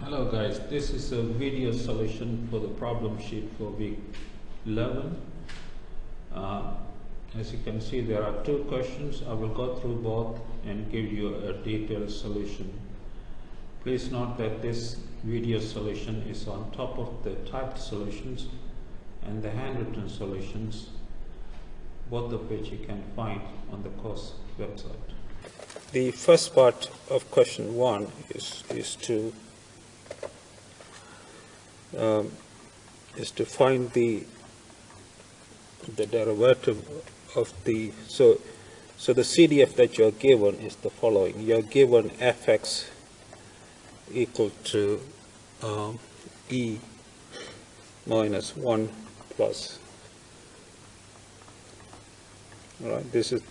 Hello guys, this is a video solution for the problem sheet for week 11. As you can see, there are two questions. I will go through both and give you a detailed solution. Please note that this video solution is on top of the typed solutions and the handwritten solutions, both of which you can find on the course website. The first part of question 1 is to find the derivative of the so the CDF that you are given is the following. You are given fx equal to e minus 1 plus. All right, this is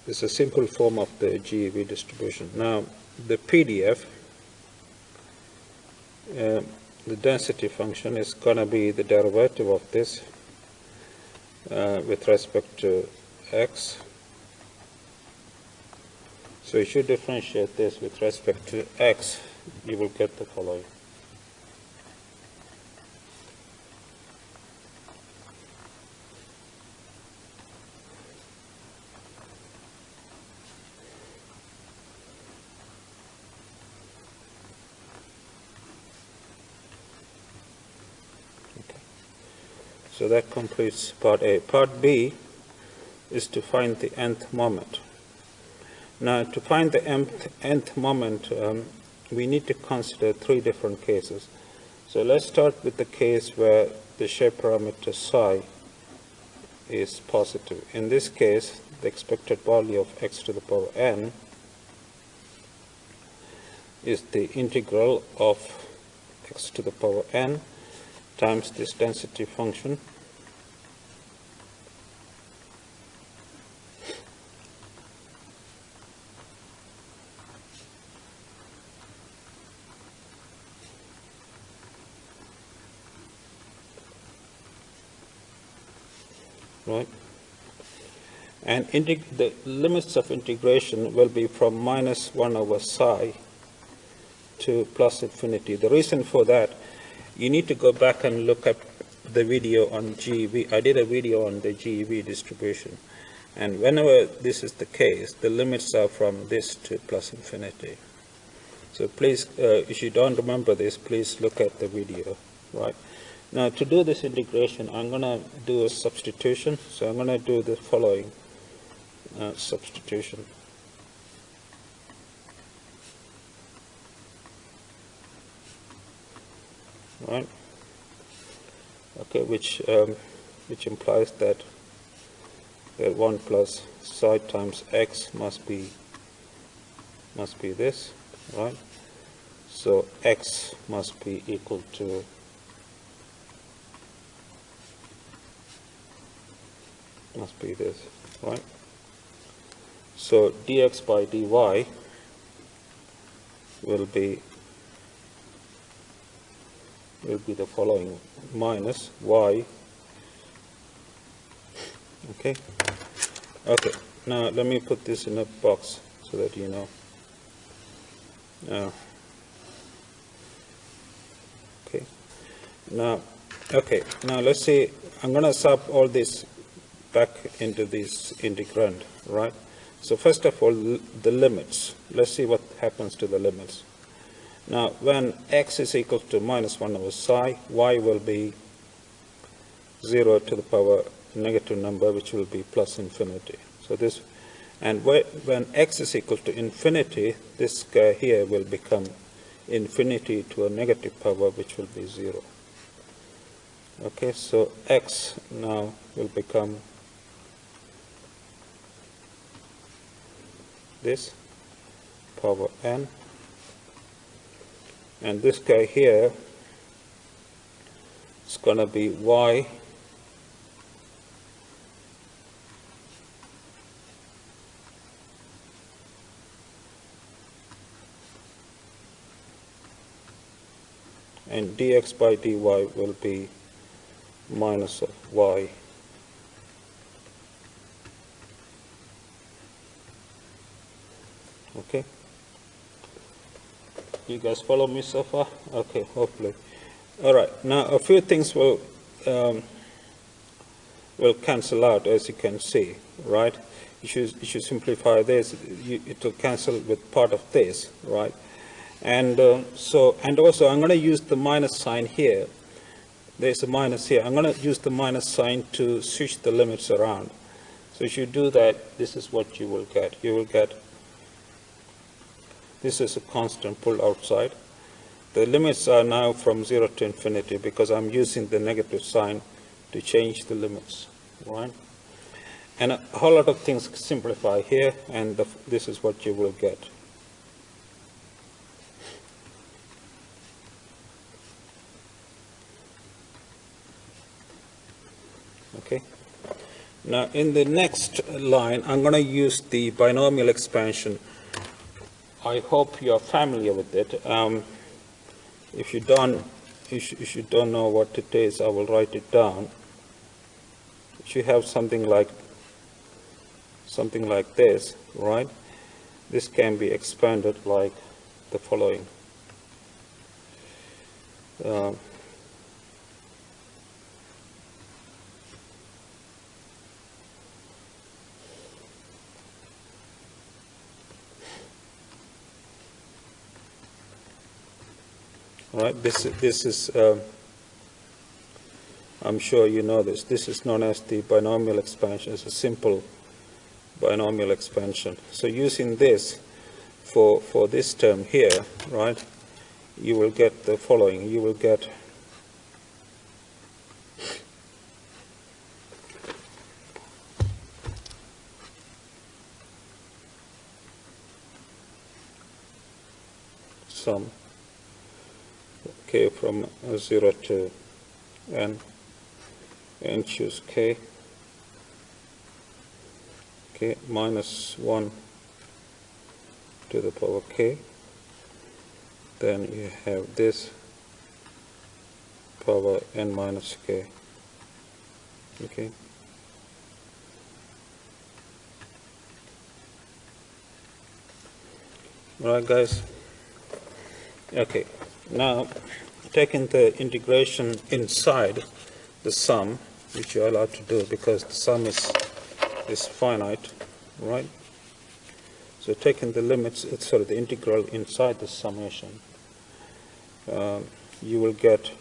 a simple form of the GEV distribution. Now the PDF, the density function is going to be the derivative of this with respect to x. So you should differentiate this with respect to x. You will get the following. So that completes part A. Part B is to find the nth moment. Now, to find the nth moment, we need to consider three different cases. So let's start with the case where the shape parameter psi is positive. In this case, the expected value of x to the power n is the integral of x to the power n times this density function right, and the limits of integration will be from minus 1 over psi to plus infinity. The reason for that, you need to go back and look at the video on GEV. I did a video on the GEV distribution, and whenever this is the case, the limits are from this to plus infinity. So please, if you don't remember this, please look at the video, right? Now, to do this integration, I'm going to do a substitution. So I'm going to do the following substitution. Right? Okay, which implies that 1 plus psi times x must be this, right? So x must be equal to this, right? So dx by dy will be the following: minus y. Okay. Now let me put this in a box so that you know. Now let's see. I'm going to sub all this back into this integrand, right? So first of all, the limits. Let's see what happens to the limits. Now, when x is equal to minus 1 over psi, y will be 0 to the power negative number, which will be plus infinity. So this, and when x is equal to infinity, this guy here will become infinity to a negative power, which will be 0. Okay, so x now will become this power n, and this guy here is going to be y and dx by dy will be minus of y. Okay. You guys follow me so far? Okay, hopefully. All right, now a few things will cancel out, as you can see, right? You should simplify this. It will cancel with part of this, right? And and also I'm going to use the minus sign here. There's a minus here. I'm going to use the minus sign to switch the limits around. So if you do that, this is what you will get. You will get, this is a constant pull outside. The limits are now from 0 to infinity because I'm using the negative sign to change the limits, right? And a whole lot of things simplify here, and this is what you will get. Okay. Now, in the next line, I'm going to use the binomial expansion. I hope you are familiar with it. If you don't know what it is, I will write it down. If you have something like this, right? This can be expanded like the following. Right, this is, I'm sure you know this. This is known as the binomial expansion. It's a simple binomial expansion. So using this for this term here, right, you will get the following. You will get sum k from 0 to n, and choose k minus 1 to the power k. Then you have this power n minus k. Okay. All right, guys. Okay. Now, taking the integration inside the sum, which you're allowed to do because the sum is finite, right? So taking the limits, the integral inside the summation, you will get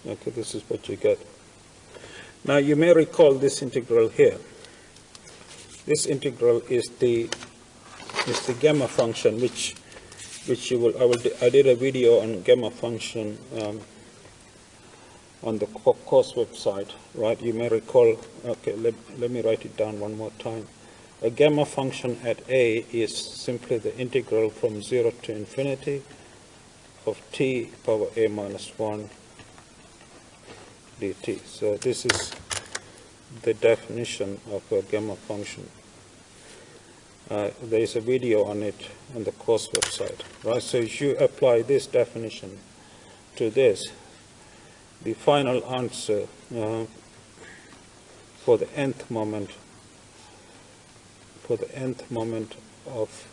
okay, this is what you get. Now you may recall this integral here. This integral is the gamma function, which you will. I did a video on gamma function on the course website, right? You may recall. Okay, let me write it down one more time. A gamma function at a is simply the integral from 0 to infinity of t power a minus 1 dt. So this is the definition of a gamma function. There is a video on it on the course website, right? So if you apply this definition to this, the final answer for the nth moment of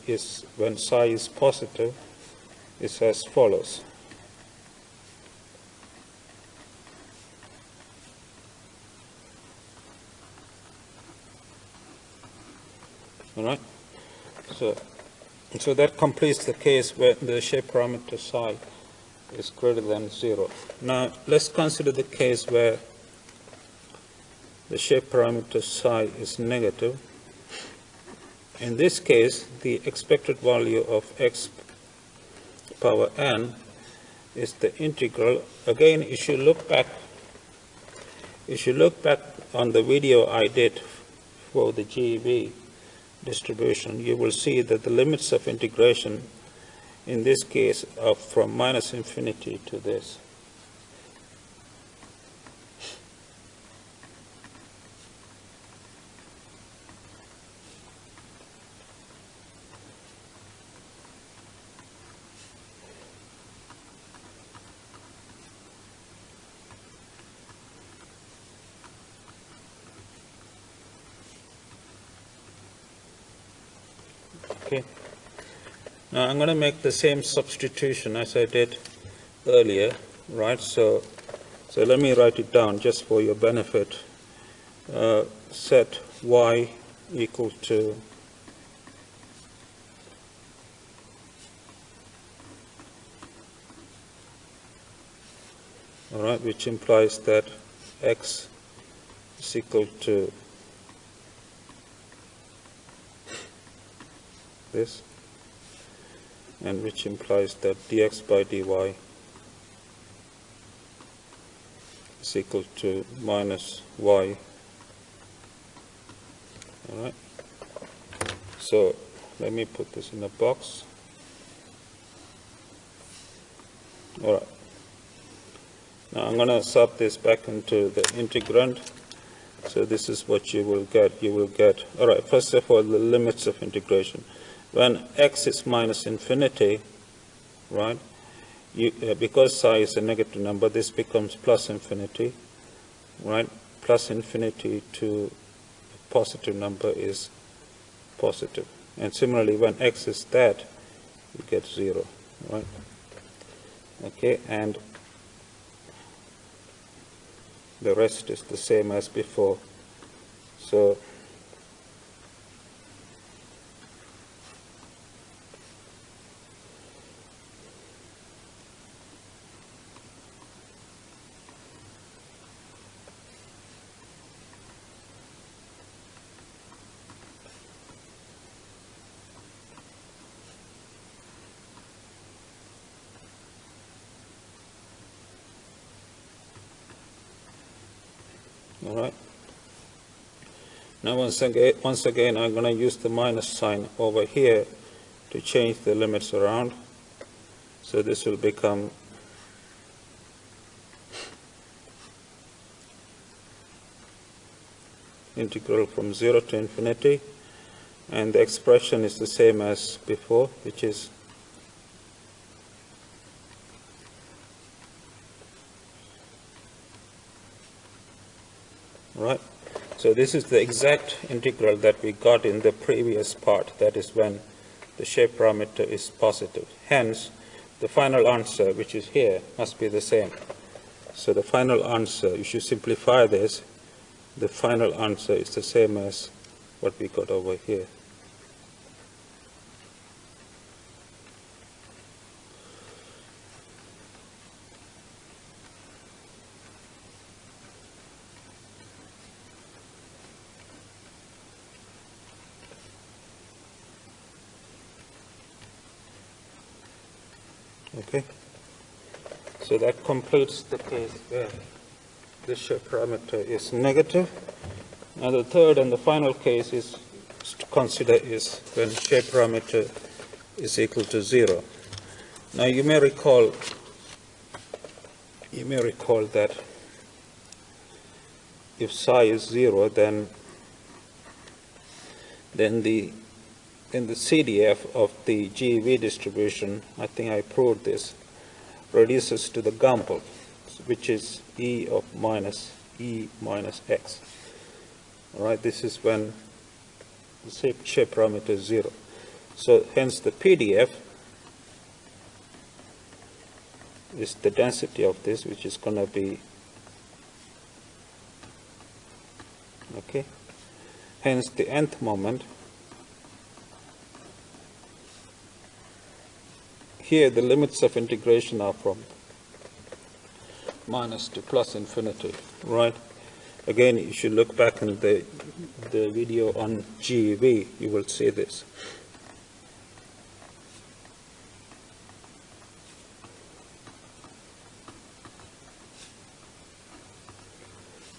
is when psi is positive is as follows. All right. So that completes the case where the shape parameter psi is greater than 0. Now let's consider the case where the shape parameter psi is negative. In this case, the expected value of x power n is the integral. Again, if you look back on the video I did for the GEV distribution, you will see that the limits of integration in this case from minus infinity to this. Okay. Now I'm going to make the same substitution as I did earlier, right? So let me write it down just for your benefit. Set y equal to all right, which implies that x is equal to this, and which implies that dx by dy is equal to minus y. All right. So let me put this in a box. All right. Now I'm going to sub this back into the integrand. So this is what you will get. You will get, all right, first of all, the limits of integration. When x is minus infinity, right, because psi is a negative number, this becomes plus infinity, right? Plus infinity to a positive number is positive. And similarly, when x is that, you get 0, right? Okay, and the rest is the same as before. So all right. Now once again, I'm going to use the minus sign over here to change the limits around. So this will become integral from 0 to infinity, and the expression is the same as before, which is right. So this is the exact integral that we got in the previous part, that is when the shape parameter is positive. Hence, the final answer, which is here, must be the same. So the final answer, you should simplify this, the final answer is the same as what we got over here. Okay, so that completes the case where the shape parameter is negative. Now the third and the final case is to consider is when shape parameter is equal to 0. Now you may recall that if psi is 0, then the CDF of the GEV distribution, I think I proved this, reduces to the Gumbel, which is E minus x. All right, this is when the shape parameter is 0. So hence the PDF is the density of this, which is going to be, okay, hence the nth moment. Here the limits of integration are from minus to plus infinity, right? Again, you should look back in the video on GEV, you will see this.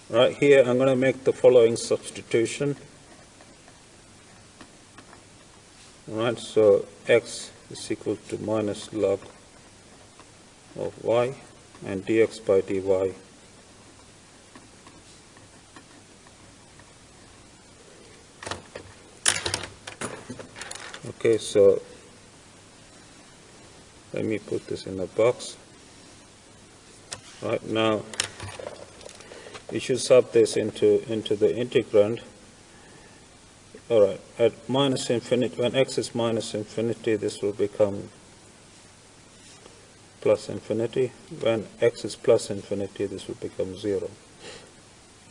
Right here, I'm going to make the following substitution. Right, so x is equal to minus log of y, and dx by dy okay. So let me put this in a box. Right, now you should sub this into the integrand. All right, at minus infinity, when x is minus infinity, this will become plus infinity. When x is plus infinity, this will become 0.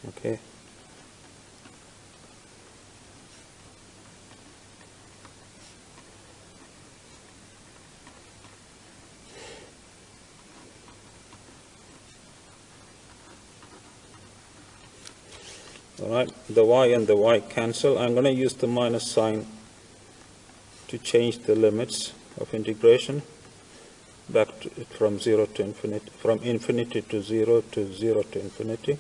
Okay. All right, the y and the y cancel. I'm going to use the minus sign to change the limits of integration back from 0 to infinity, from infinity to 0 to infinity.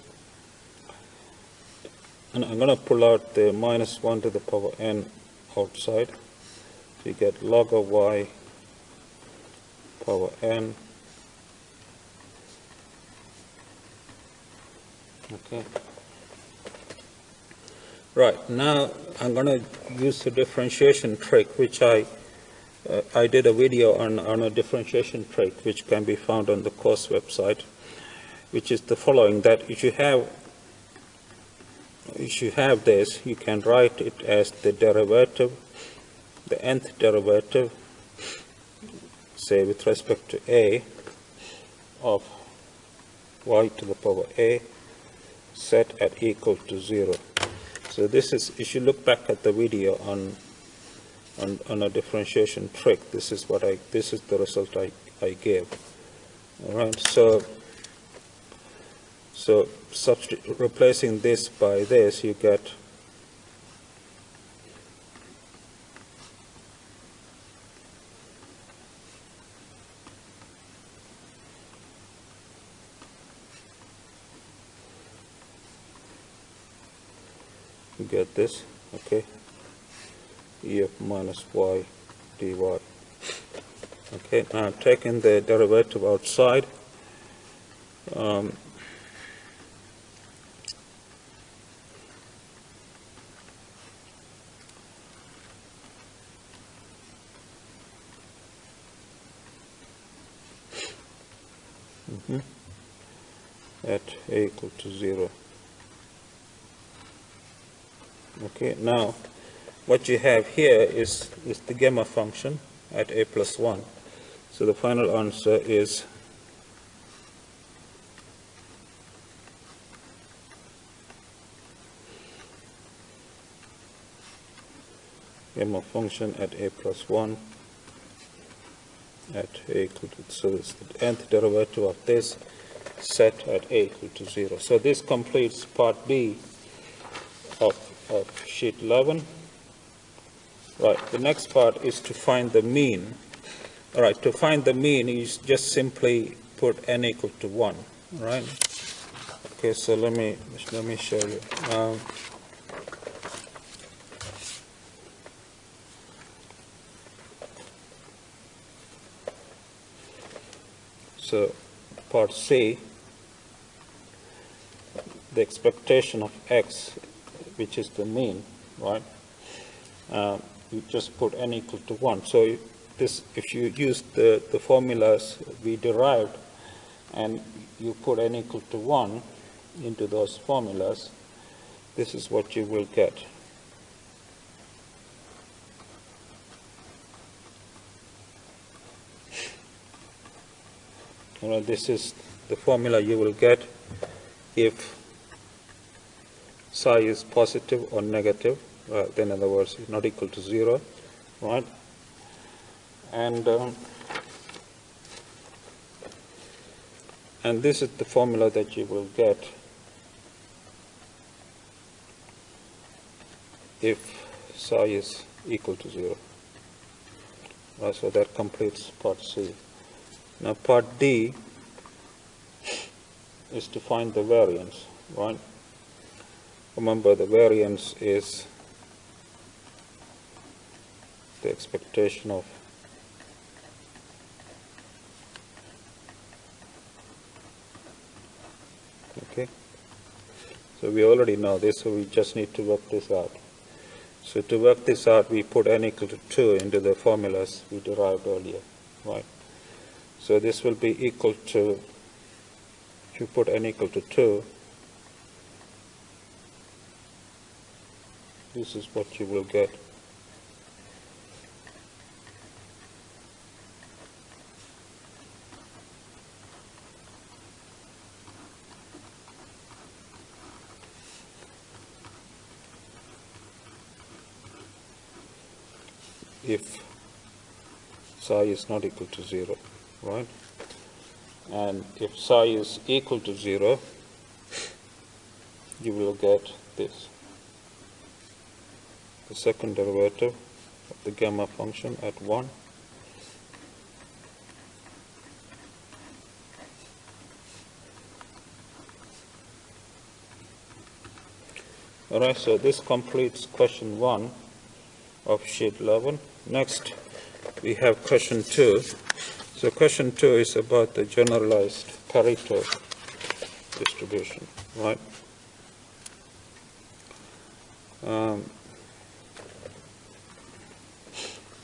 And I'm going to pull out the minus 1 to the power n outside. So you get log of y power n. Okay. Right, now I'm going to use the differentiation trick, which I did a video on a differentiation trick, which can be found on the course website, which is the following: that if you have this, you can write it as the derivative, the nth derivative, say with respect to a, of y to the power a set at equal to 0. So this is, if you look back at the video on a differentiation trick, this is the result I gave. All right, so replacing this by this, you get this, okay, e of minus y dy. Okay, now taking the derivative outside, at a equal to 0. Okay, now what you have here is the gamma function at a plus 1. So the final answer is gamma function at a plus 1 at a equal to, so it's the nth derivative of this set at a equal to 0. So this completes part B of sheet 11. Right, the next part is to find the mean. All right, to find the mean, you just simply put n equal to 1. All right. Okay, so let me show you. So part C, the expectation of x, which is the mean, right? You just put n equal to 1. So this, if you use the formulas we derived and you put n equal to 1 into those formulas, this is what you will get. Well, this is the formula you will get if psi is positive or negative, then in other words, it's not equal to 0, right? And this is the formula that you will get if psi is equal to 0. Right, so that completes part C. Now part D is to find the variance, right? Remember, the variance is the expectation of okay. So we already know this, so we just need to work this out. So to work this out, we put n equal to 2 into the formulas we derived earlier, right? So this will be equal to, if you put n equal to 2, this is what you will get. If psi is not equal to 0, right? And if psi is equal to 0, you will get this. The second derivative of the gamma function at 1. Alright, so this completes question 1 of sheet 11. Next, we have question 2. So question 2 is about the generalized Pareto distribution, right?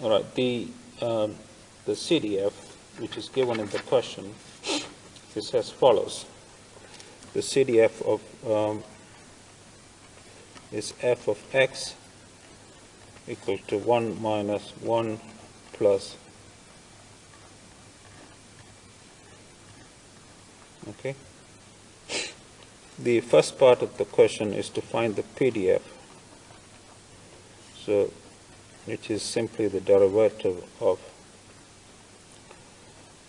All right, the CDF, which is given in the question, is as follows. The CDF of is f of x equal to 1 minus 1 plus, okay. The first part of the question is to find the PDF, so which is simply the derivative of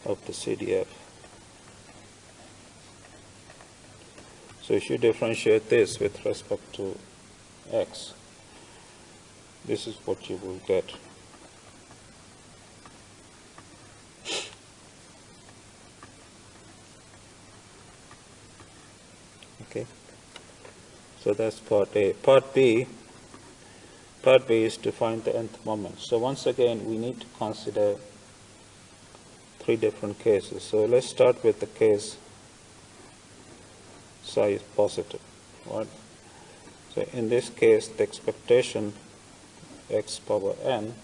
the CDF. So if you differentiate this with respect to x, this is what you will get. Okay, so that's part A. Part B is to find the nth moment. So once again, we need to consider 3 different cases. So let's start with the case psi is positive, right? So in this case, the expectation x power n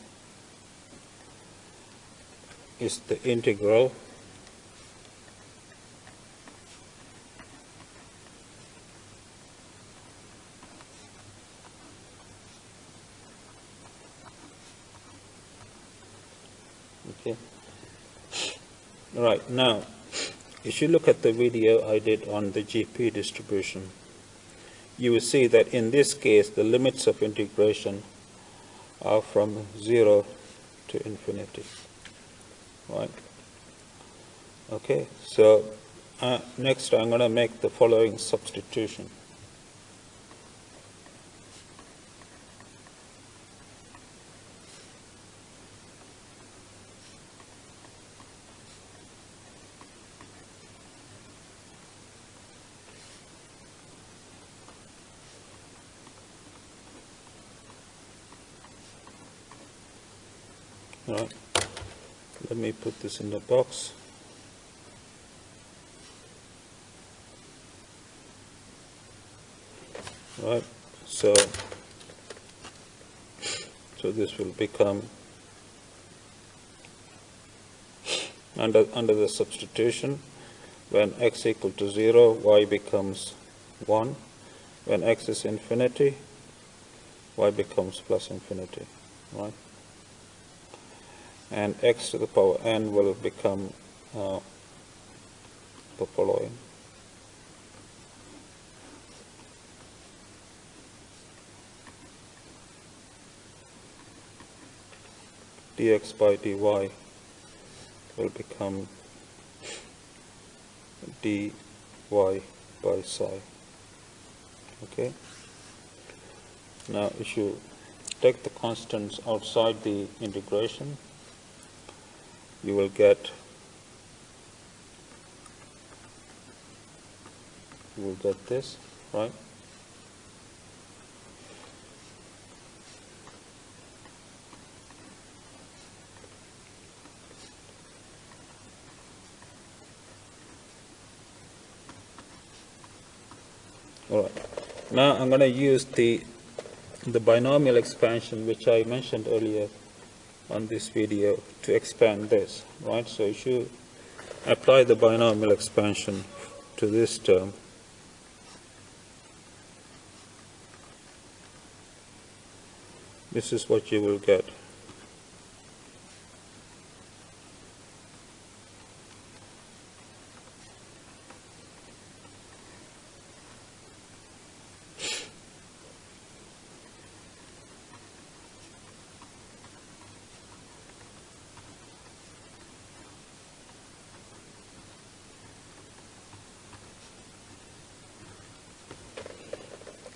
is the integral okay. Right, now if you look at the video I did on the GP distribution, you will see that in this case the limits of integration are from 0 to infinity, right? Okay, so next I'm going to make the following substitution. All right, let me put this in the box. Right, so this will become under the substitution, when x equal to 0, y becomes 1. When x is infinity, y becomes plus infinity, right? And x to the power n will become the following. Dx by dy will become dy by psi. Okay. Now, if you take the constants outside the integration, you will get this, right? All right. Now I'm going to use the binomial expansion, which I mentioned earlier on this video, to expand this, right? So you should apply the binomial expansion to this term. This is what you will get.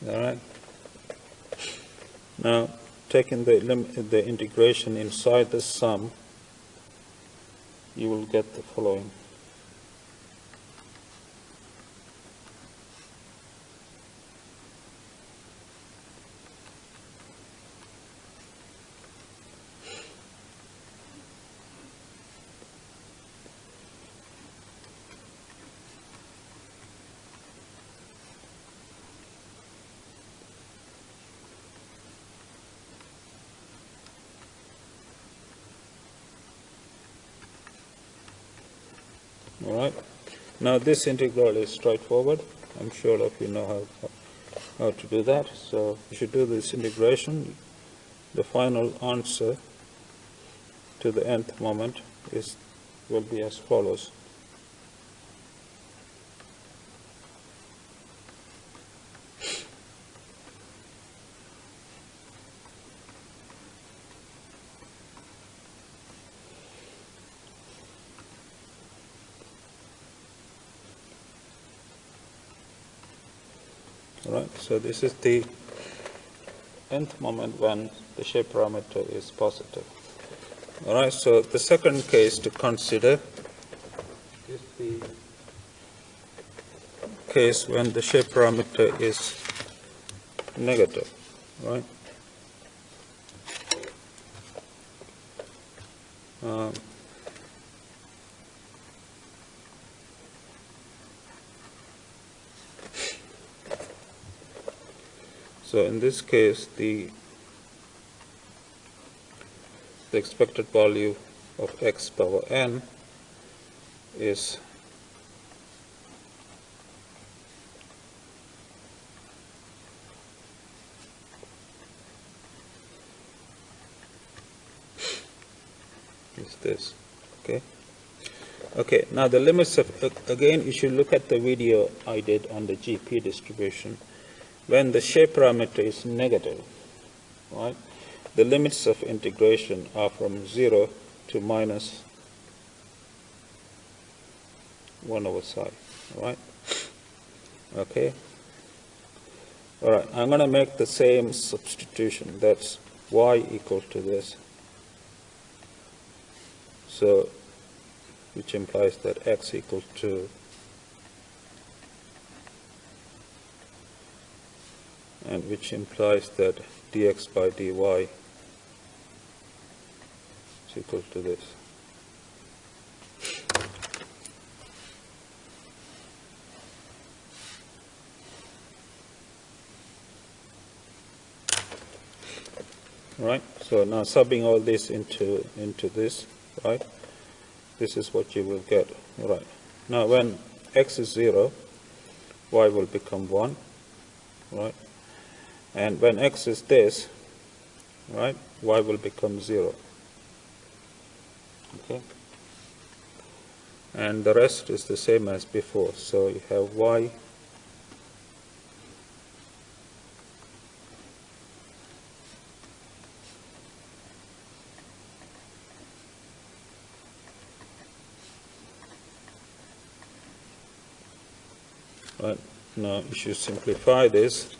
All right. Now, taking the integration inside the sum, you will get the following. All right. Now this integral is straightforward. I'm sure of you know how to do that. So you should do this integration. The final answer to the nth moment will be as follows. All right, so this is the nth moment when the shape parameter is positive. All right, so the second case to consider is the case when the shape parameter is negative, right? So in this case, the expected value of x power n is this. Okay, now the limits of, again, you should look at the video I did on the GP distribution. When the shape parameter is negative, right, the limits of integration are from 0 to minus 1 over psi, right? Okay. All right, I'm going to make the same substitution. That's y equal to this. So, which implies that x equal to and which implies that dx by dy is equal to this. Right? So now subbing all this into this, right? This is what you will get. Right. Now when x is 0, y will become 1, right? And when x is this, right, y will become 0. Okay? And the rest is the same as before. So you have y right. Now you should simplify this.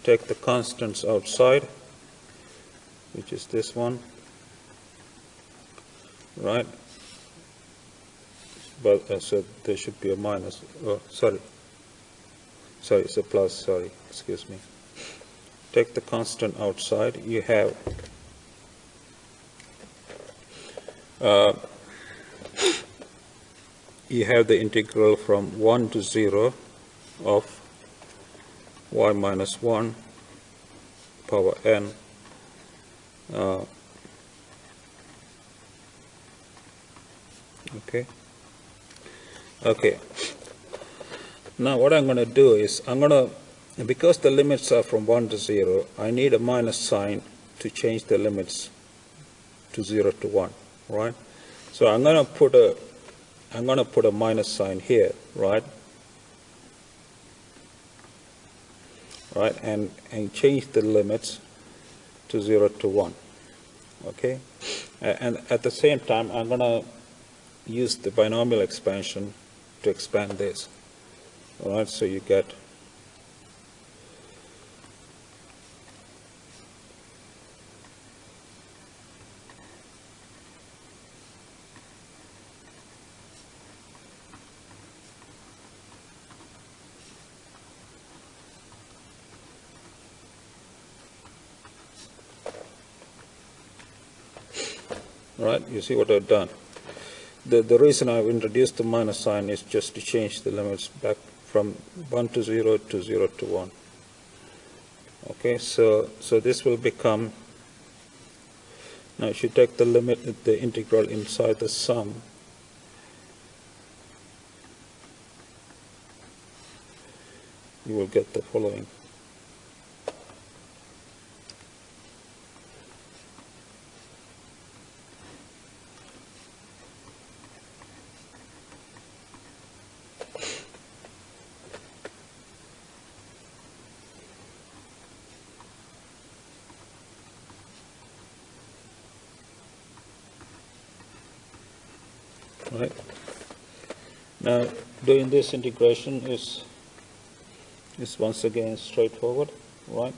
Take the constants outside, which is this one, right? But so there should be a minus. Oh, sorry, it's a plus. Sorry, excuse me. Take the constant outside. You have the integral from 1 to 0 of y minus 1 power n okay. Now what I'm going to do is because the limits are from 1 to 0, I need a minus sign to change the limits to 0 to 1, right? So I'm going to put a minus sign here, right? Right, and change the limits to 0 to 1, okay? And at the same time, I'm going to use the binomial expansion to expand this. All right, so you get right, you see what I've done. The reason I've introduced the minus sign is just to change the limits back from 1 to 0 to 0 to 1. Okay, so this will become, now if you take the limit, the integral inside the sum, you will get the following. Right. Now, doing this integration is once again straightforward, right?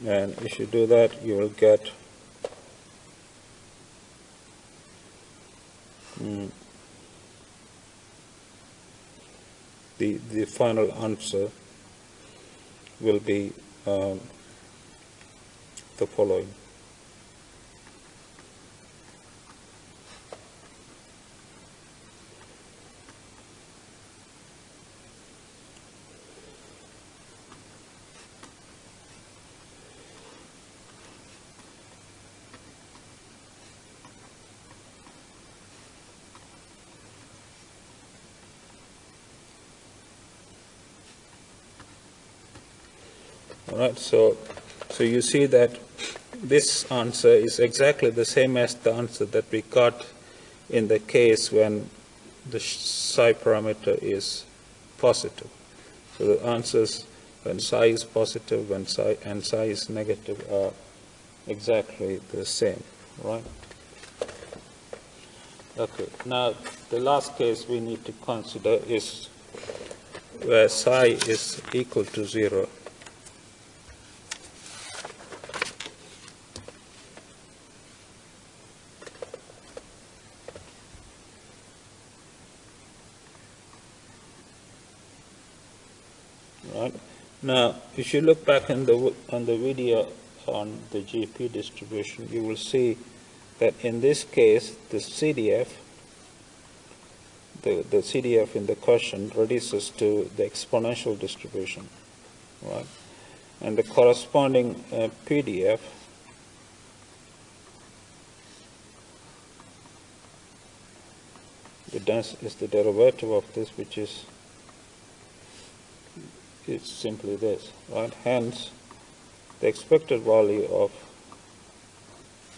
And if you do that, you will get the final answer will be the following. All right, so you see that this answer is exactly the same as the answer that we got in the case when the psi parameter is positive. So the answers when psi is positive and psi is negative are exactly the same, right? Okay, now the last case we need to consider is where psi is equal to 0. Right. Now, if you look back on the video on the GP distribution, you will see that in this case, the CDF, the CDF in the question reduces to the exponential distribution, right? And the corresponding PDF is the derivative of this, which is simply this, right? Hence, the expected value of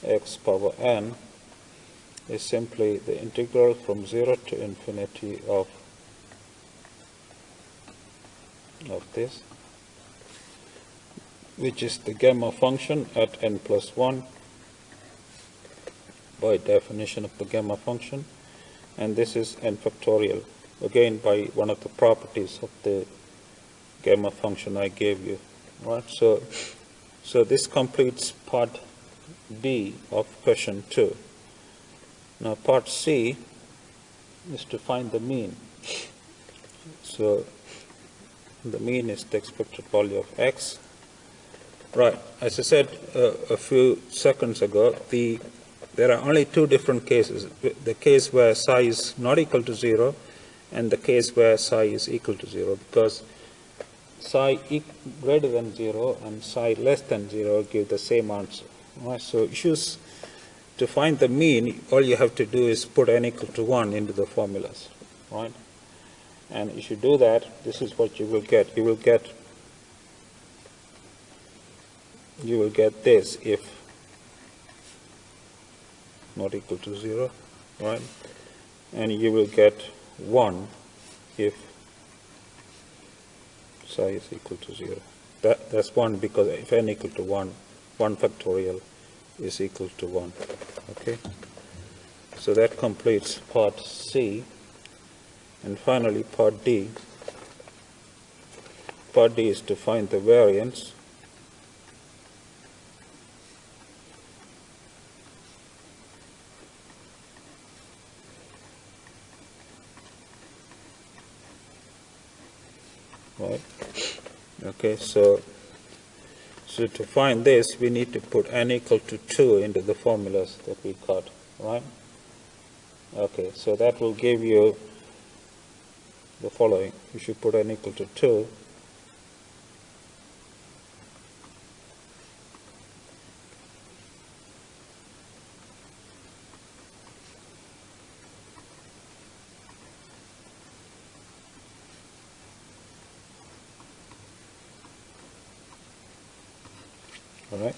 x power n is simply the integral from 0 to infinity of this, which is the gamma function at n plus 1 by definition of the gamma function, and this is n factorial, again by one of the properties of the gamma function I gave you, right? So this completes part B of question 2. Now part C is to find the mean. So the mean is the expected value of x. Right, as I said a few seconds ago, there are only two different cases. The case where psi is not equal to 0 and the case where psi is equal to 0, because greater than 0 and psi less than 0 give the same answer. Right? So issues to find the mean, all you have to do is put n equal to 1 into the formulas. Right? And if you do that, this is what you will get. You will get this if not equal to 0, right? And you will get 1 if psi is equal to 0. That's 1 because if n equal to 1, 1 factorial is equal to 1. Okay? So that completes part C. And finally, part D. Part D is to find the variance. Right? Okay, so to find this, we need to put n equal to 2 into the formulas that we got, right? Okay, so that will give you the following. You should put n equal to 2. All right,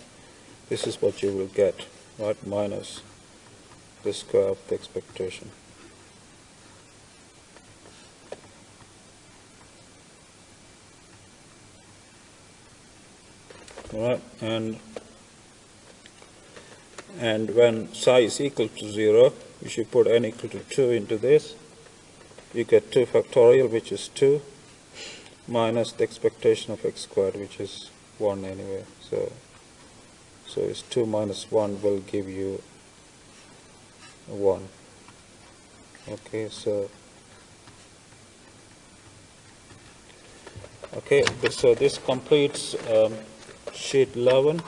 this is what you will get, right, minus the square of the expectation. All right, and when psi is equal to 0, you should put n equal to 2 into this. You get 2 factorial, which is 2, minus the expectation of x squared, which is 1 anyway. So it's 2 minus 1 will give you 1. Okay, so this completes sheet 11.